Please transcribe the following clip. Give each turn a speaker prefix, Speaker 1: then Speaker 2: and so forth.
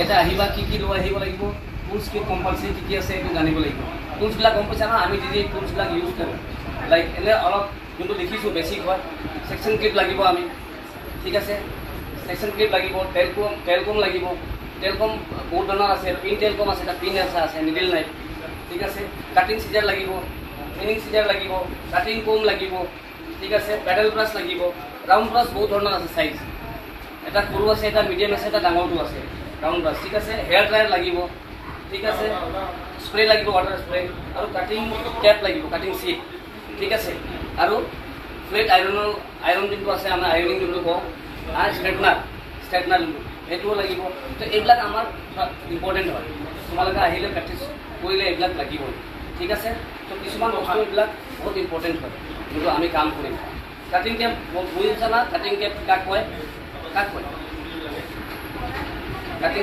Speaker 1: এটা আহিবা কি লৈ আহিব লাগিব, টুলছ কি কম্পালচাৰি কি আছে এইটো জানিব লাগিব। টুলছবিলাক গম পাইছা না, আমি যি টুলছবিলাক ইউজ কৰোঁ লাইক এনে অলপ যোনটো দেখিছোঁ বেছিক হয়, ছেকশ্যন ক্লিপ লাগিব আমি, ঠিক আছে, ছেকশ্যন ক্লিপ লাগিব, টেলকম লাগিব, টেলকম বহুত ধৰণৰ আছে, পিন টেলকম আছে, এটা পিন আছে, নিডিল নাইফ, ঠিক আছে, কাটিং চিজাৰ লাগিব, ফিনিং চিজাৰ লাগিব, কাটিং কোম লাগিব, ঠিক আছে, পেডেল ব্ৰাছ লাগিব, ৰাউণ্ড ব্ৰাছ বহুত ধৰণৰ আছে চাইজ, এটা সৰু আছে, এটা মিডিয়াম আছে, এটা ডাঙৰটো আছে, ৰাউণ্ড ব্ৰাছ, ঠিক আছে, হেয়াৰ ড্ৰায়াৰ লাগিব, ঠিক আছে, স্প্ৰে লাগিব, ৱাটাৰ স্প্ৰে, আৰু কাটিং কেপ লাগিব, কাটিং চিট, ঠিক আছে, আৰু ফ্লেট আইৰণ যোনটো আছে আমাৰ আইৰনিং যোনটো কওঁ, আৰু ষ্ট্ৰেটনাৰ যোনটো সেইটোও লাগিব। তো এইবিলাক আমাৰ ইম্পৰ্টেণ্ট হয়, তোমালোকে আহিলে প্ৰেক্টিছ কৰিলে এইবিলাক লাগিবই, ঠিক আছে। তো কিছুমান বস্তু এইবিলাক বহুত ইম্পৰ্টেণ্ট হয় যোনটো আমি কাম কৰিম। কাটিং কেপ বুজিছা না, কাটিং কেপ কাক কয়?